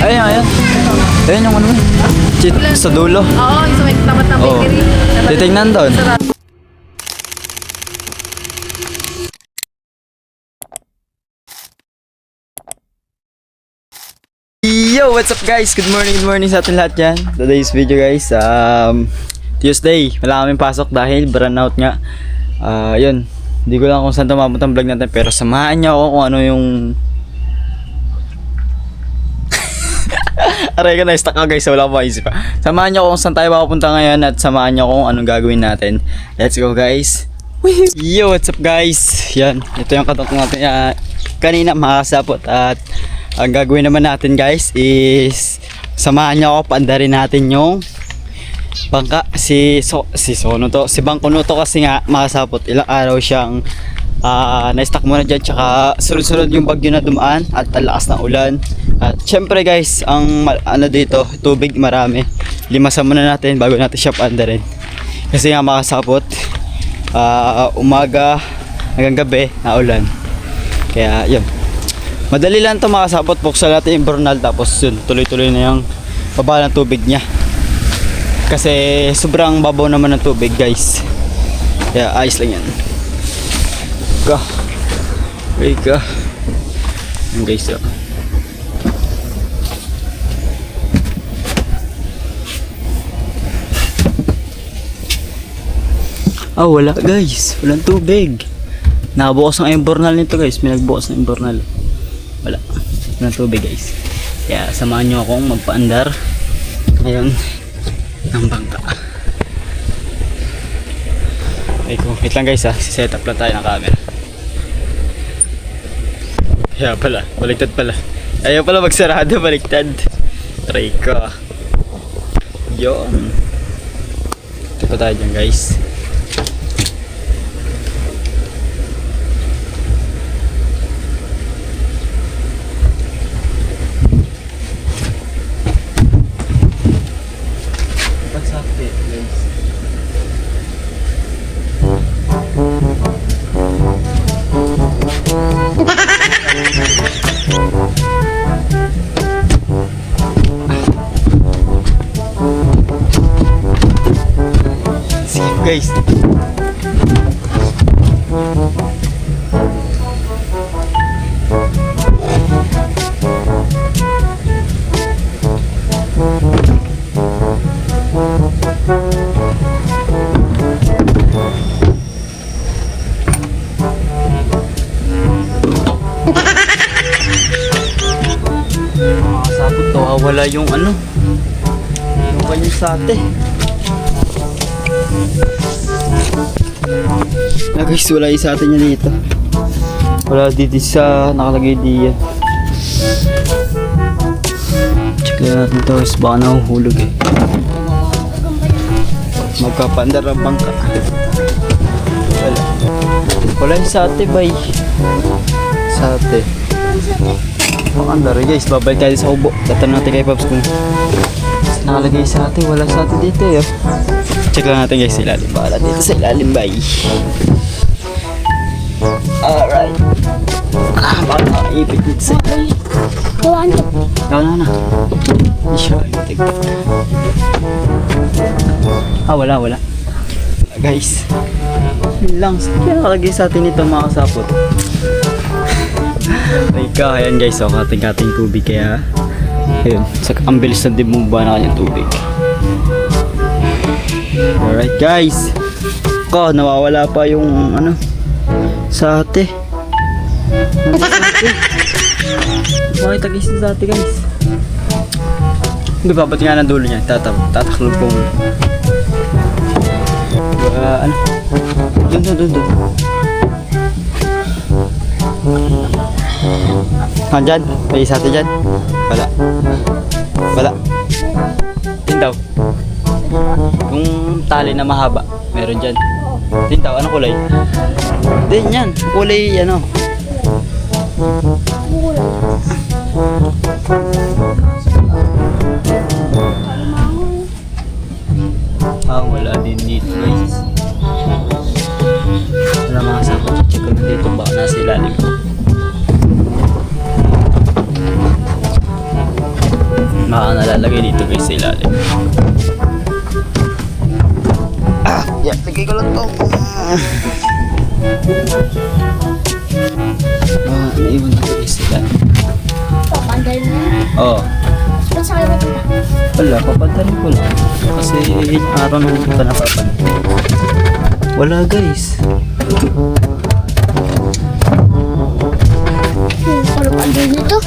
Ayun, ayun. Ayun yung ano mo. Sa dulo. Oo, yung sa may tapat ng Oo. bakery. Titignan doon. Sarap. Yo, what's up guys? Good morning sa atin lahat yan. Today's video guys, Tuesday. Wala kaming pasok dahil burnout nga. Yun. Hindi ko lang kung saan tumabot ang vlog natin, pero samahan niyo ako kung ano yung aray ka, na-stuck ako guys, wala akong maisip pa. Samahan niyo ako kung saan tayo mapupunta ngayon at samahan niyo ako kung anong gagawin natin. Let's go guys. Yo, what's up guys? Yan, ito yung katok natin kanina makasapot. At ang gagawin naman natin guys is samahan niyo ako, paandarin natin yung bangka. Si Bangkuno to kasi nga makasapot. Ilang araw siyang na-stuck muna dyan, tsaka sunod-sunod yung bagyo na dumaan at ang lakas ng ulan. At syempre guys, ang ano dito, tubig marami. Limasan muna natin bago natin siya paandarin. Kasi nga makasapot, umaga hanggang gabi na ulan. Kaya yun, madali lang ito makasapot. Buksan natin yung burnal, tapos yun, tuloy-tuloy na yung baba ng tubig niya. Kasi sobrang babaw naman ng tubig guys. Kaya ayos lang yan. Wika. Yan guys, yun. Wala guys, walang tubig. Nakabukas ng burnal nito guys. May nagbukas ng burnal. Walang tubig guys. Kaya samahan nyo akong magpaandar ngayon ng bangka. Wait lang guys, set up lang tayo ng camera. Kaya pala, baliktad pala. Ayaw pala magsarado, baliktad. Try ko. Yun. Ito pa tayo dyan guys. Guys, sakot to, wala yung ano, yung kanyang sate. Guys, wala isa atin niya dito. Wala dito sa nakalagay diyan. Check natin ito guys, baka nahuhulog eh. Magkapandar ang bangka. Wala yung sate bay. Sate pakandar guys, babalik tayo sa ubo. Tatanong natin kay Pops kung nakalagay sa atin. Wala sa atin dito eh. Check lang natin guys sa ilalim. Baka dito sa ilalim bay. Alright. Baka nakaipit dito sa ilalim. Gawaan ko. Na. Isya. Wala. Guys, yun lang. Kaya nakalagay sa atin ito mga kasapot. Ayan guys, kating-kating tubig. Kaya ayun, ang bilis na din bumaba na kanyang tubig. Alright guys, nawawala pa yung ano, sate. Makita guys yung sate guys. Hindi, babat nga ng dulo niya. Tataklog kong ano, dun. Dyan, may sate dyan. Wala. Tindaw. Yung tali na mahaba, meron dyan. Tintaw, anong kulay? Din yan, kulay ano. Wala din dito guys. Wala mga sakot. Check ko na dito, baka nasa ilalim. ilalagay dito guys sa ilalim. Yan, lagay ko lang to. Naiwan ko guys sa ilalim. Papandal na yan. Oo. Ba't sa kayo mapunta? Wala, papantalin ko lang. Kasi araw na hindi pa napapantalin. Wala guys. Sarap andal nito.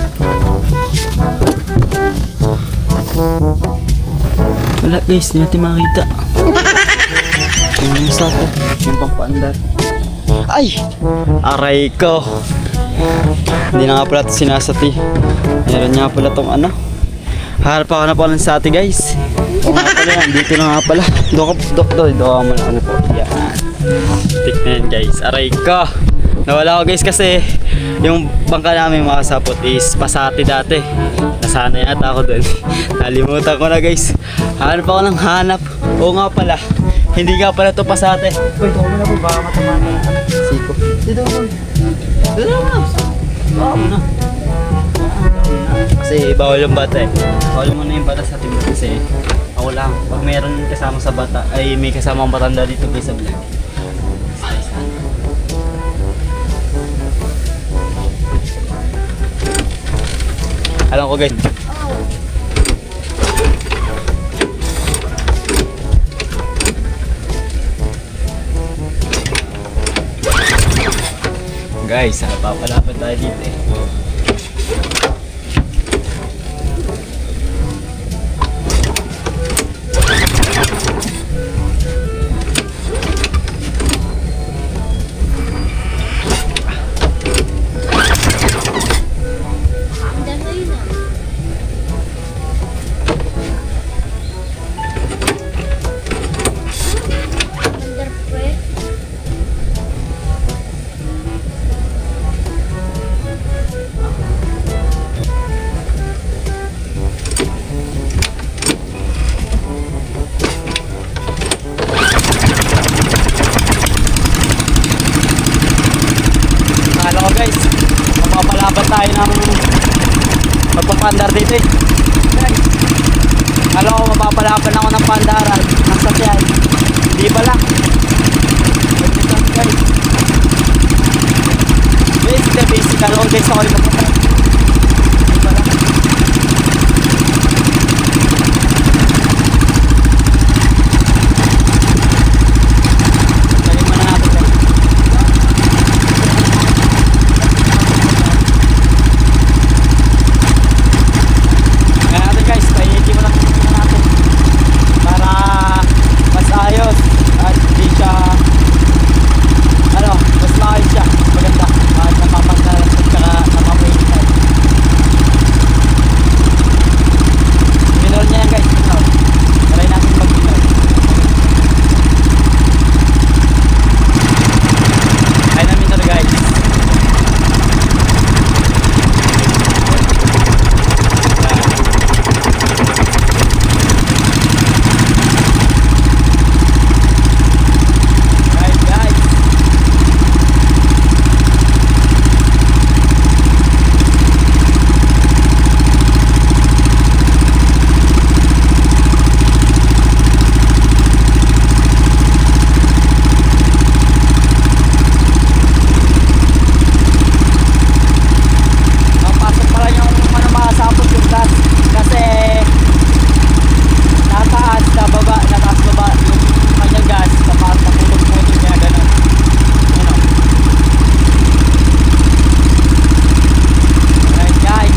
Wala guys, hindi natin makita. Yung sako, yung pampandar. Ay! Aray ko! Hindi na nga pala ito sinasati. Meron nga pala itong ano. Harap ako na pala ng sati guys. O nga pala yan, dito na nga pala. Doon ka mo na ano po. Yan. Tignan guys, aray ko! Nawala ko guys kasi yung bangka namin makasapot is pasati dati. Nasanay ata ako doon. Nalimutan ko na guys. Hanap ako ng hanap. Oo nga pala. Hindi nga pala ito pasate. Uy, tuwa mo na po. Baka matama na. Siko. Dito mo. Dito mo. Baka mo na. Kasi bawal yung bata eh. Bawal mo na yung bata sa team kasi ako lang. Pag meron kasama sa bata, ay may kasama ang batanda dito guys sa vlog. Alam ko guys. Guys, papalapit tayo dito eh. Andal na yun ah. Andal pre. Akala ko guys, mapapalaban tayo ng magpapandar dito eh. Guys, akala ko mapapalaban ako ng pandaran ng sakyan. Hindi pala. Ito guys. Guys, the basic ako guys ako yung magpapandar. Hindi pala. Tayo muna natin guys. Kaya natin guys, painitin mo lang muna natin para mas ayos at hindi siya ano, mas maayos siya, maganda kahit napapagdalan at saka napapainitan. Minol niya yan guys, minol. Try natin mag-minol. Kaya na minol guys. Right guys. Napasok pala yung ano makasapot yung gas kasi nataas na baba, nataas baba yung kanyang gas tapos naputol-putol niya ganun. Ano? Alright guys.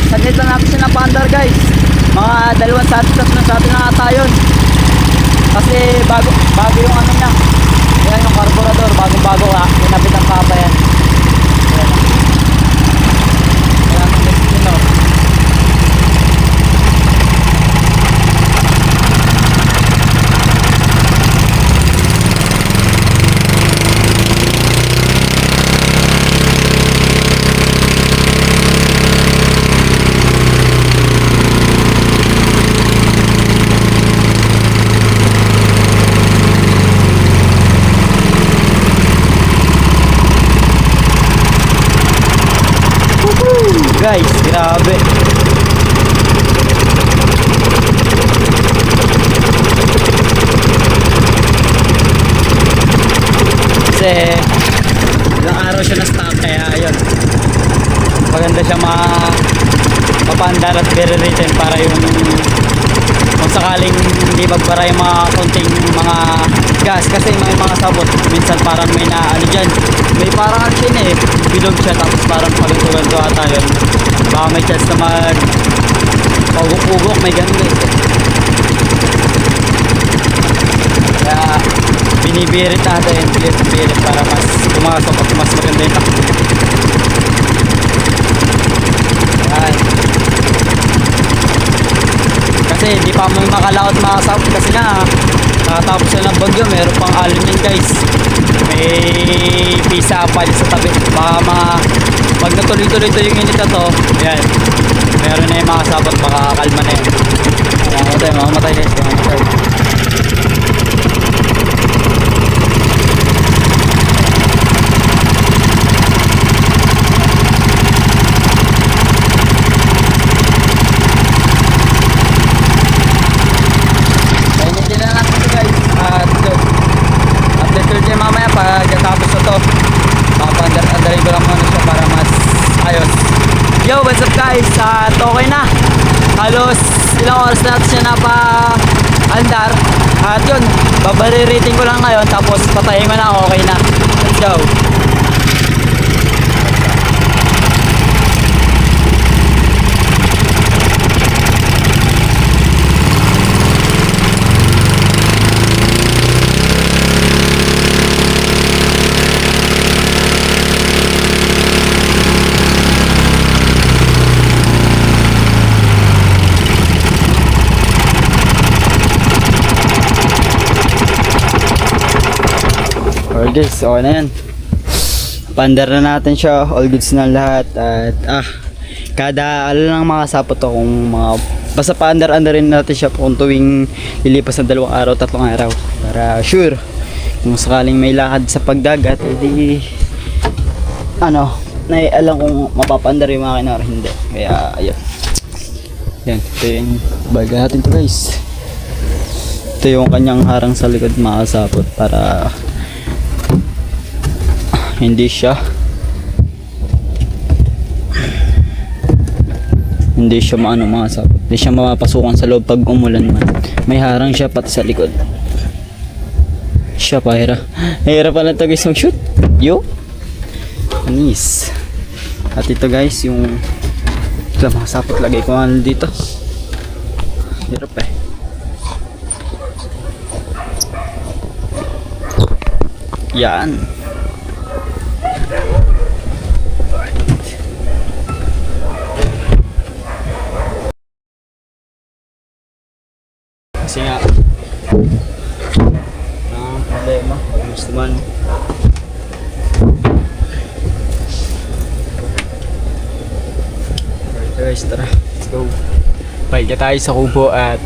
Saglit lang natin siya na pandar guys. Mga 2 sati, 3 sati na ata yun. Kasi bago yung ano niya. Yan yung carburetor, bago ha. Kinapit ang kapa yan. Ayan. Ayan ang destino. Kasi ilang araw siya na stock kaya ayun. Maganda siya mapandar at very written para yung kung sakaling hindi magbara yung mga konting mga gas kasi may mga sabot minsan parang may na ano dyan may parang ano siya eh bilog siya tapos parang paganto-ganto ata yun baka may chance na mag paguk-ugok may ganun eh kaya binibirit natin birit para mas pumasok at mas maganda yung takbo ayan kasi hindi pa mo makalaot makasabot kasi nga nakatapos na ng bagyo meron pang alon yan guys may pisa pa sa tabi baka pag natuloy-tuloy ito yung init na to yan meron na yung makasabot baka kalma na yun mamamatay guys mamamatay pagkatapos na to makapandar-andarin ko lang muna siya para mas ayos. Yo, what's up guys? Okay na halos ilang oras na natin siya napa-andar at yun, babari-rating ko lang ngayon tapos patayin ko na, okay na. Let's go. Alright guys, okay na yan. Pandar na natin siya, all goods na lahat at kada lang makasapot to kung mga basta paandar-andarin natin siya kung tuwing lilipas ng 2 araw, 3 araw para sure kung sakaling may lakad sa pagdagat edi naialam kung mapapandar yung makina or hindi kaya ayun yan, ito yung baga natin to guys ito yung kanyang harang sa likod makasapot para hindi siya makasapot hindi siya mapapasukan sa loob pag umulan man may harang siya pati sa likod siya pa hira pala ito guys mag shoot yo anis at ito guys yung ito makasapot lagay ko ano dito hirap eh yan kasi nga ang problema gusto man alright guys tara let's go balik na tayo sa kubo at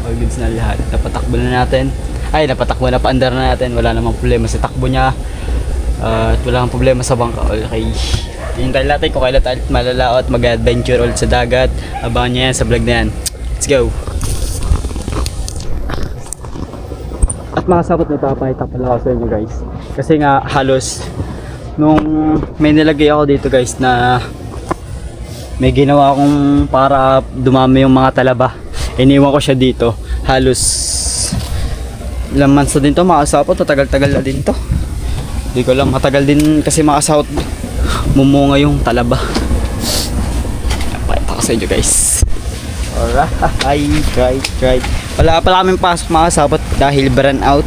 all goods na lahat napatakbo na natin na paandar na natin wala namang problema sa takbo niya at wala namang problema sa bangka okay hintayin natin kung kailan tayo malalaot mag-adventure ulit sa dagat abangan nyo yan sa vlog na yan let's go. At makasabot na papahita pala ako sa inyo guys kasi nga halos nung may nilagay ako dito guys na may ginawa akong para dumami yung mga talaba iniwan ko siya dito halos ilang months na din to makasapot tagal-tagal na din to hindi ko lang matagal din kasi makasapot mumunga yung talaba pakita ko sa inyo guys alright right wala pala kaming pasok makasapot dahil burn out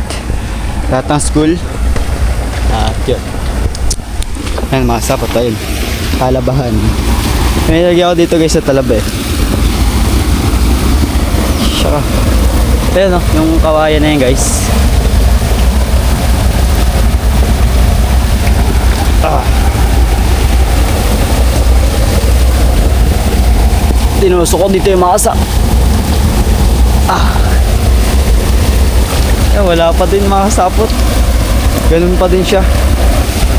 lahat ng school at yun yan makasapot ayun talabahan may lagyan ako dito guys sa talaba eh saka ayun yung kawayan na yan guys tinusok ko dito yung makasa wala pa din makasapot ganun pa din siya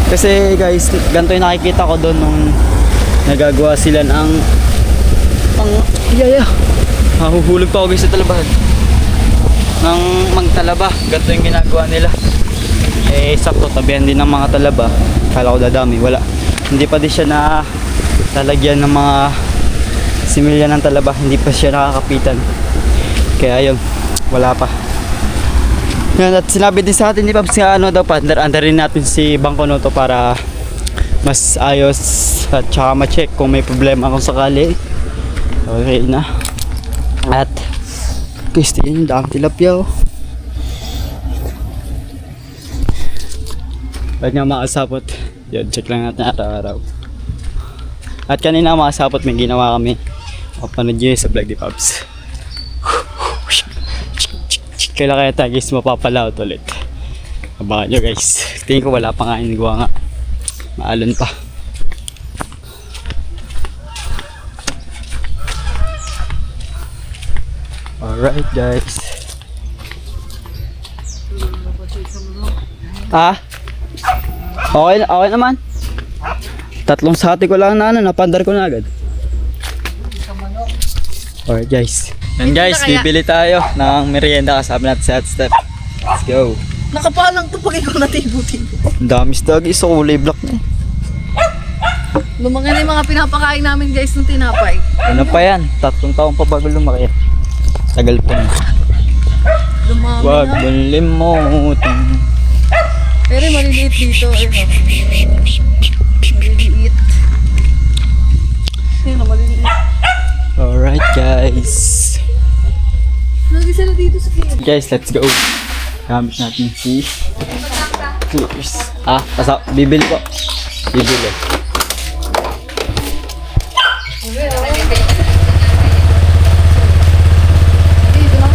kasi guys ganito yung nakikita ko doon nung nagagawa sila ng mahuhulog pa ako guys sa talabahan ng magtalaba ganito yung ginagawa nila Eh, sakto, tabihan din ng mga talaba. Kala ko dadami, wala. Hindi pa din siya na lalagyan ng mga similya ng talaba. Hindi pa siya nakakapitan. Kaya yun, wala pa. Yan, at sinabi din sa atin ni Pabs nga ano daw pa, under-rin natin si Bangkonoto para mas ayos at saka ma-check kung may problema kung sakali. Okay na. At guys, tingnan yung dami tilapia oh. Ba't nga makasapot? Yun, check lang natin araw-araw. At kanina makasapot may ginawa kami. O panood nyo yun sa vlog ni Pabs. Kailan kaya tayo guys mapapalaot ulit. Abangan nyo guys. Tingin ko wala pa nga inagawa nga. Maalon pa. Alright guys. Ah? Okay naman. Tatlong sati ko lang na ano, napandar ko na agad. Alright guys. Yan guys, bibili tayo ng merienda kasama natin sa Hot Step. Let's go. Nakapalang to pag ikaw natibo-tibo. Ang dami stag, isa kulay black na eh. Lumaki na yung mga pinapakain namin guys ng tinapay. Ano pa yan? 3 taon pa bago lumaki. Tagal pa na. Lumami Wag na. mong limutin. Pero maliliit dito. Maliliit. Ayun na, maliliit. Alright guys. Lagi sila dito sa kaya. Guys, let's go. Gamit natin si Clippers. Ah, bibili po. Bibili. Dito lang.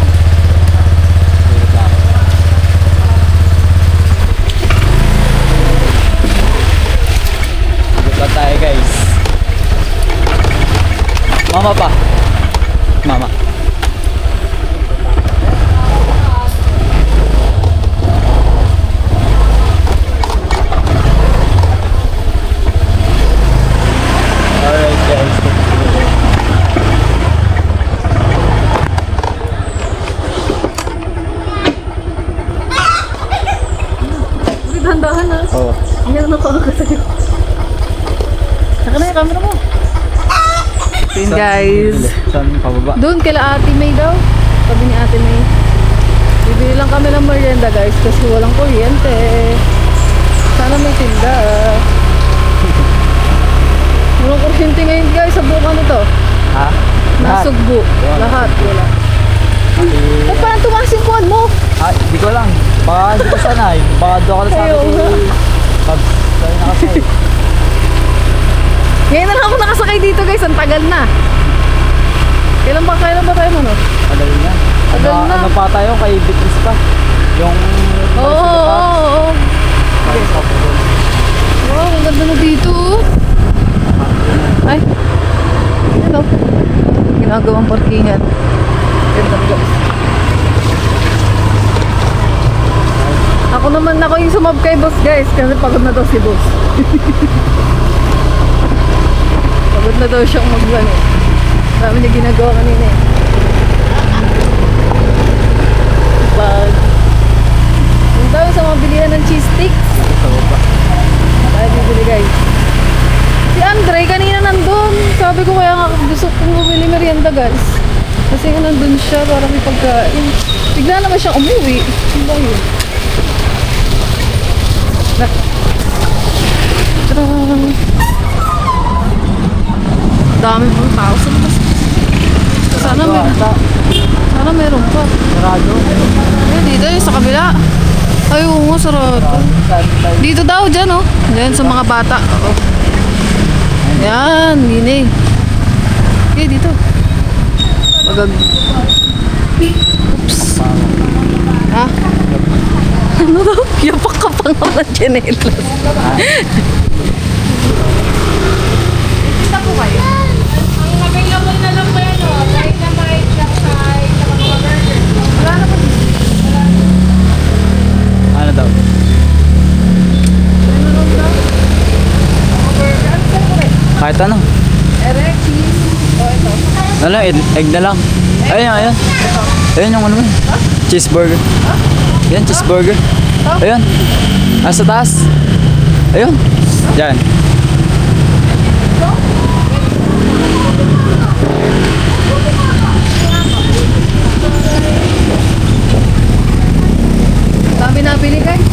Good luck tayo guys. Mama pa. Mama. Alright guys. Uy, dahan-dahan na. Oh. Hindi ako nakakagat sa'yo. Saka na yung camera mo. Yun guys. Saan pababa? Doon kila Ate May daw. Sabi ni Ate May. Bibili lang kami ng merienda guys kasi walang kuryente. Sana may tinda. Walang kuryente ngayon guys sa buka nito. Ha? Nasugbo. Lahat. Wala. Ba't parang tumaas yung kuwan mo? Ah, hindi ko lang. Baka hindi ko sanay. Baka doon ka na sa Ayaw akin nga. Pag tayo nakasay. Ngayon na lang ako nakasakay dito guys. Ang tagal na. Kailan ba tayo ano? Tagal na. Tagal na. Ano pa tayo kay Bitris pa? Yung... Oo. Wow, ang ganda na dito. Ay. Hello. Ginagawang parkingan. Ganda guys. Ako yung sumab kay boss guys kasi pagod na daw si boss. Pagod na daw siyang magano. Dami niya ginagawa kanina eh. Pag yung tayo sa mga bilihan ng cheese sticks. Tayo bibili guys. Si Andre kanina nandun. Sabi ko kaya nga gusto kong bumili merienda guys. Kasi nga nandun siya para may pagkain. Bigla naman siyang umuwi. Ano ba yun? Dami pang tao sa labas. Sana meron pa. Sarado. Eh, dito eh, sa kabila. Ay, oo nga, sarado. Dito daw, dyan oh. Dyan sa mga bata. Oo. Yan, yun eh. Okay, dito. Magag... Oops. Ha? Ano daw? Yapak ka pa nga ng chinelas. Kita po kayo. Ang available na lang ba yun, oh? Dynamite, Jackside, saka mga burger. Wala na pa dito. Ano daw? Ano daw daw? Mga burger. Ano sa'yo ko rin? Kahit ano. Ere, cheese. O, ito. Ano, egg na lang. Ayun. Ayun yung ano mo. Cheeseburger. Yan, cheeseburger. Ayun. Nasa taas. Ayun. Diyan. Dami nabili guys.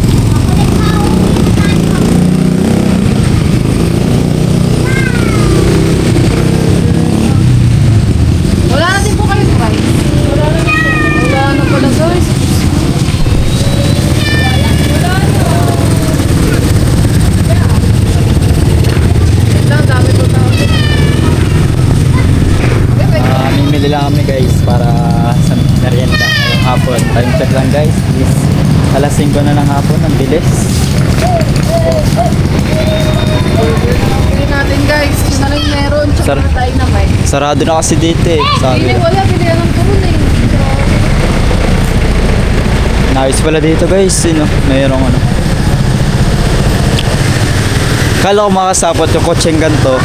Wala na din po kayo guys. Wala na pala guys. Lang, dami po tao. Mimili lang kami guys para sa merienda ngayong hapon. Time check lang guys. Is alas 5 na ng hapon. Ang bilis. Pili natin guys. Yun na lang yung meron. Tsaka Sar- tayo na may. Sarado na kasi dito eh. Sabi. Hindi wala. Pilihan ng turon eh. Nice pala dito guys. Sino? Mayroong ano. Kala ko makasapot yung kotseng ganito.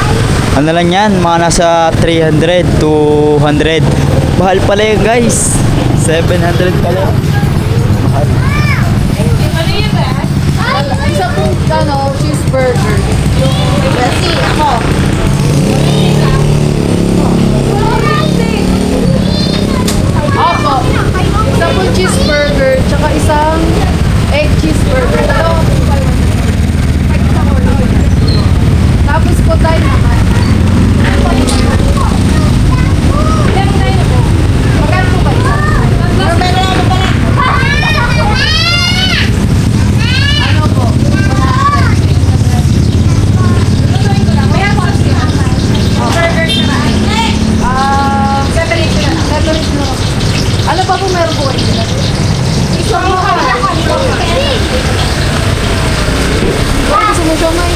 Ano lang yan? Mga nasa 300 to 100. Mahal pala yun guys. 700 pala. Mahal. Ano yun ba? Isa pong cheeseburger. Kasi ako. Opo. Isa pong cheeseburger, tsaka isang egg cheeseburger. Tapos po tayo naman. Magkano po ba isa? Ano po? Separate na. Ano pa po meron po kayo? Gusto mo siomay?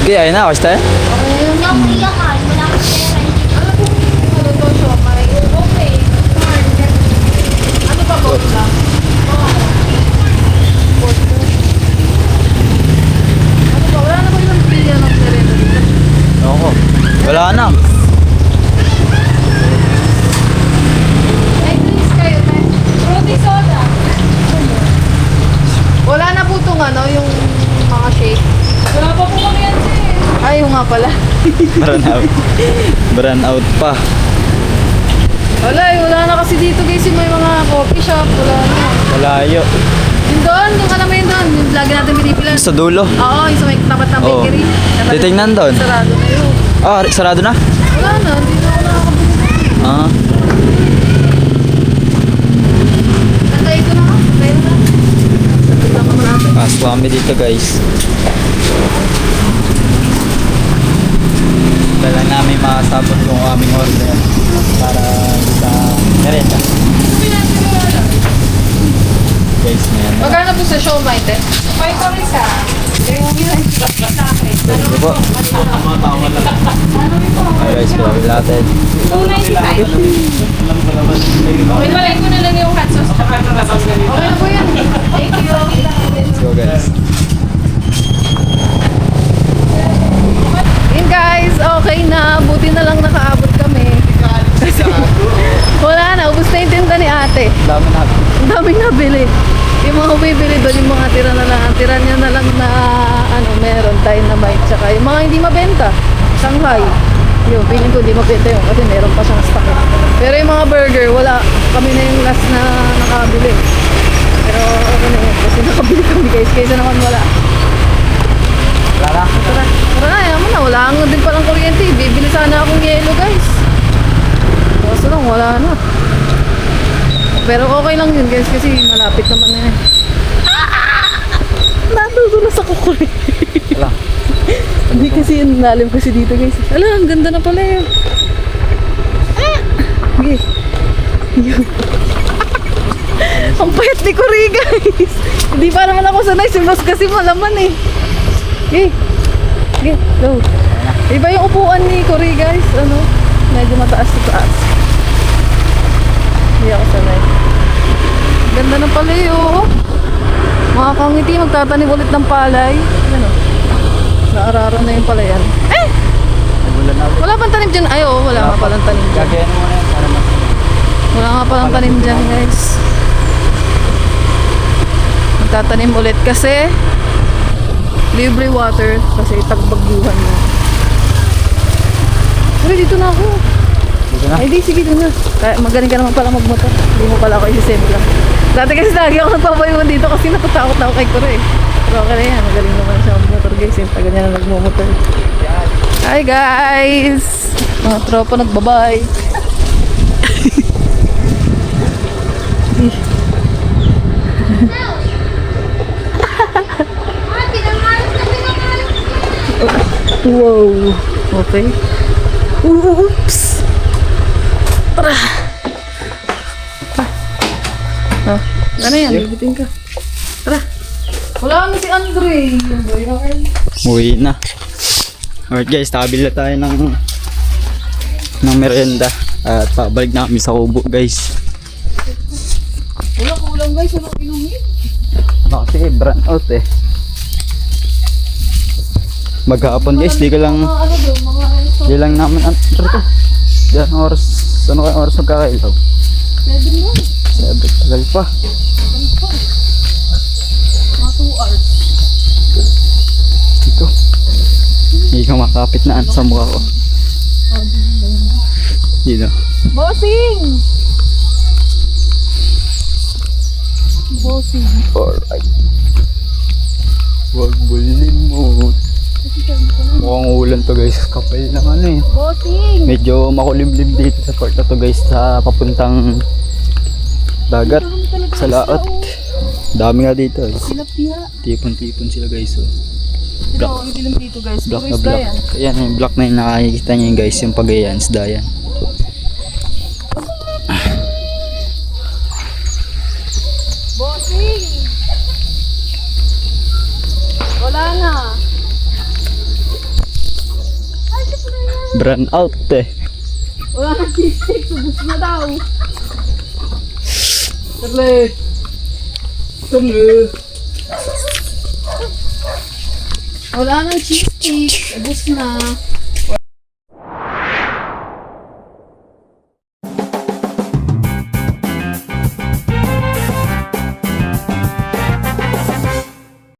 Okay, ayun na. Basta eh. Okay, yun. Yung iyakan, wala akong pera. Ano po ano to siomay? Okay. Ano pa po lang? Ano ba? Wala na ba yung pilihan ng sereno dito? Oo. Wala na. Ay, drinks kayo, te. Fruity soda. Wala na po itong yung mga shake. Wala pa po kami yan sis. Ay, yung nga pala. Burn out. Burn out pa. Wala wala na kasi dito guys yung may mga coffee shop. Wala na. Malayo. Yung doon, yung alam mo yun doon, yung lagi natin pinipilan. Sa dulo. Oo, yung sa may tapat ng Oo. bakery. Titingnan doon. Sarado na yun. Ah, sarado na? Wala na, hindi na ako nakakabili. Ah. Antay ko na ka, antay na. Saglit lang naman natin. Pasok kami dito guys. Dala namin makasabot yung aming order para sa merenda. Guys, ngayon na. Magkano po sa show, Maite? May kami sa. Yung yun. Sa akin. Ito po. Ay guys, grabe natin. 295. Okay, balay ko na lang yung hot sauce. Okay na po yan. Thank you. Let's go guys. Yun guys, okay na. Buti na lang nakaabot kami. Kasi wala na, ubus na yung tinda ni ate. Dami natin. Ang daming nabili. Yung mga bibili doon, yung mga tira na lang. Ang tira niya na lang na meron, dynamite. Tsaka yung mga hindi mabenta. Shanghai. Yun, feeling ko hindi mabenta yun kasi meron pa siyang stock. Pero yung mga burger, wala. Kami na yung last na nakabili. Pero okay na yun kasi nakabili kami guys. Kaysa naman wala. Wala na. Tara, tara na, yaman na. Wala nga din palang kuryente. Bibili sana akong yelo guys. Kaso lang, wala na. Pero okay lang yun guys kasi malapit naman na yan. Natutulas ako kuryente. Wala. Hindi kasi yun, lalim kasi dito guys. Ala, ang ganda na pala yun. Okay. Yun. Ang payat ni Cory guys. Hindi pa naman ako sanay. Si boss kasi malaman eh. Okay. Okay, go. Iba yung upuan ni Cory guys. Medyo mataas sa taas. Hindi ako sanay. Ganda na pala yun. Mga kangiti, magtatanim ulit ng palay. Ano? Naararo na yung palayan. Eh! Nagulan na ulit. Wala pang tanim dyan. Ay, oo, wala nga palang tanim dyan. Gagayan mo na yan para mas... Wala nga palang tanim dyan, guys. magtatanim ulit kasi libre water kasi tagbagyuhan na. Pero dito na ako. Dito na. Ay di, sige doon na. Kaya magaling ka naman pala magmotor. Hindi mo pala ako isisempla. Dati kasi lagi ako nagpapayon dito kasi natatakot na ako kay Kuro eh. Pero okay na yan, magaling naman siya magmotor guys. Yung taga niya na nagmumotor. Hi guys! Mga tropa nagbabay. Wow! Okay. Oops! Tara! Oh, ano yan? Libitin ka. Tara! Wala na si Andre! Uwi na. Alright guys, tabil na tayo ng merienda. At pabalik na kami sa kubo guys. Wala kulang guys, wala inumin. Ano kasi, brand out eh. Maghapon guys, di ka lang, Mga ano doon, mga di lang namin, ano to? Diyan oras, ano kaya oras magkakailaw? 7 mo. 7, tagal pa. Mga 2 hours. Ito. Hindi ka makapit na sa mukha ko. Dito. Bossing! Bossing. Alright. Huwag bulimot. Mukhang ulan to guys. Kapal naman eh. Bossing! Medyo makulimlim dito sa part na to guys. Sa papuntang dagat. Sa laot. Dami nga dito eh. Tilapia. Tipon-tipon sila guys. Oh. Ito, ang dilim dito guys. Block Puro na isda block. yan. Ayan yung block na yung nakikita nyo guys. Yung pagayan, isda yan. Bossing! Wala na. Brand out eh. Wala na cheese stick. Subos na daw. Terle. Terle. Wala na cheese stick. Ubus na.